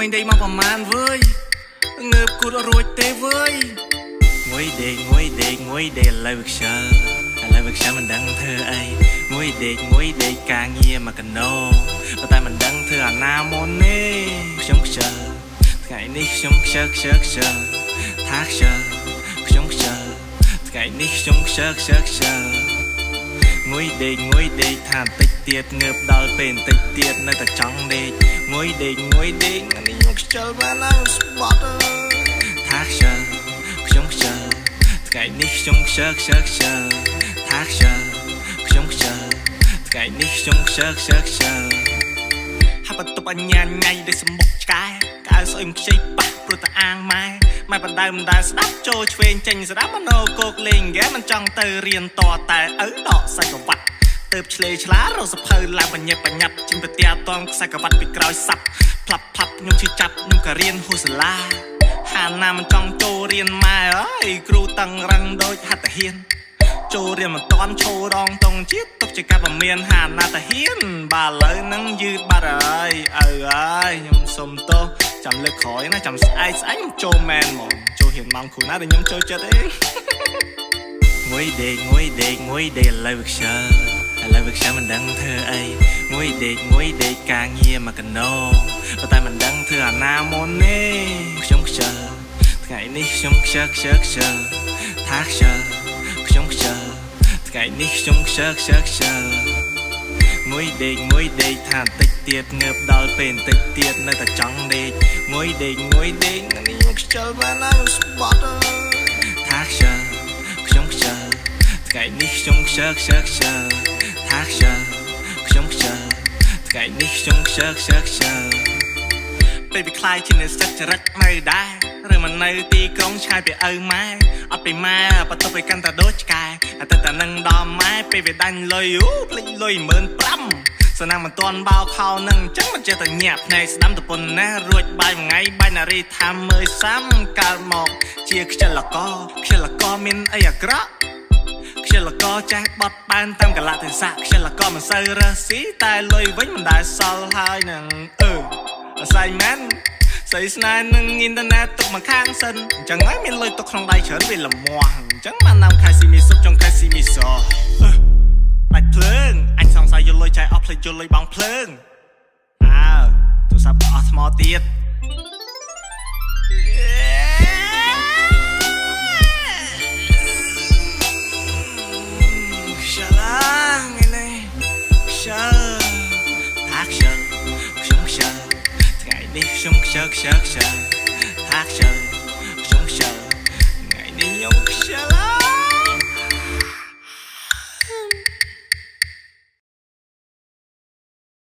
មិនដេកមកប្រមាណវើយងើបគូតរួចទេវើយងុយដេកឥឡូវខ្ជិលមិនដឹងធ្វើអីងុយដេកការងារមកកណោប៉ុន្តែមិនដឹងធ្វើអាណាមុនទេខ្ញុំខ្ជិលថ្ងៃនេះខ្ញុំខ្ជិលថាខ្ជិលខ្ញុំខ្ជិលថ្ងៃនេះខ្ញុំខ្ជិលងុយដេកថាបន្តិចទៀតងើបដល់ពេលបន្តិចទៀតនៅតែចង់ដេកងុយដេកនេះខ្ញុំខ្ជិលបានណាស់ស្បត់ថាខ្ជិលខ្ញុំខ្ជិលថ្ងៃនេះខ្ញុំខ្ជិលថាខ្ជិលខ្ញុំខ្ជិលថ្ងៃនេះខ្ញុំខ្ជិលហើយបន្ទប់អញ្ញាញ៉ៃដូចសម្បុកឆ្កែកៅស្អុយខ្ចីប៉ះព្រោះតាអាងម៉ែបណ្ដើមិនដែលស្ដាប់ចូលឆ្វេងចេញស្ដាប់មនោគោកលេងហ្គេមមិនចង់ទៅរៀនតតែឪដកសាច់កវ៉ាត់ទៅឆ្លេឆ្លារសភៅឡើងបញ្ញាប់ជិញប្រទាតងខ្សែកវ៉ាត់ពីក្រោយសាប់ផ្លាប់ខ្ញុំជឿចាប់ខ្ញុំក៏រៀនហូសាឡាហាណាមិនចង់ចូលរៀនម៉ែអើយគ្រូតឹងរឹងដូចហត្ថហ៊ានចូលរៀនមិនតាន់ឈោរងតងជាតិទុកជាកាប់មិនមានហាណាតាហ៊ានបាទឥឡូវហ្នឹងយឺតបាត់ហើយឪអើយខ្ញុំសុំទោសចាំលើកក្រោយណាចាំស្អែកខ្ញុំចូលមែនហ្មងចូលរៀនម៉ោងគ្រូណាដែលខ្ញុំចូលចិត្តទេងុយដេកឥឡូវខ្ជិលមិនដឹងធ្វើអីងុយដេកការងារមកកណោប៉ុន្តែមិនដឹងធ្វើអាណាមុនទេខ្ញុំខ្ជិលថ្ងៃនេះខ្ញុំខ្ជិលថាខ្ជិលខ្ញុំខ្ជិលថ្ងៃនេះខ្ញុំខ្ជិលងុយដេកថាបន្តិចទៀតងើបដល់ពេលបន្តិចទៀតនៅតែចង់ដេកងុយដេកនេះខ្ញុំខ្ជិលបានណាស់ស្បត់ថាខ្ជិលខ្ញុំខ្ជិលថ្ងៃនេះខ្ញុំខ្ជិលថាខ្ជិលខ្ញុំខ្ជិលថ្ងៃនេះខ្ញុំខ្ជិលពេលវាខ្លាយជានិស្សិតចរិតនៅដែរឬមិននៅទីក្រុងឆ្ងាយពីឪម៉ែអត់ពីម៉ែបន្ទប់ឲ្យកាន់តែដូចឆ្កែតែតែនឹងដល់ម៉ែពេលវាដាញ់លុយភ្លេចលុយ15000សណាមិនទាន់បោខោនឹងអញ្ចឹងមិនចេះតែញាក់ភ្នែកស្ដាំទៅប៉ុណ្ណារួចបាយមួយថ្ងៃបាយនារីថាមើលសាំកើតមកជាខ្ជិលកមានអីអាក្រក់ខ្ជិលកចេះបត់បែនតាមកលៈទេសៈខ្ជិលកមិនសូវរើសស៊ីតែលុយវិញមិនដែលសល់ហើយនឹងassignment ស្អីស្នេហ៍នឹងអ៊ីនធឺណិតទុកមកខាងសិនអញ្ចឹងហើយមានលុយទុកក្នុងដៃច្រើនវាលមាស់អញ្ចឹងបាននាំខែស៊ីមីសុបចុងខែស៊ីមីសដាច់ភ្លើងអញសង្ស័យយកលុយចាយអស់ភ្លេចយកលុយបងភ្លើងទូរស័ព្ទក៏អស់ថ្មទៀតខ្ជិលថ្ងៃនេះខ្ជិលថាខ្ជិលខ្ញុំខ្ជិលថ្ងៃនេះខ្ញុំខ្ជិលថាខ្ជិល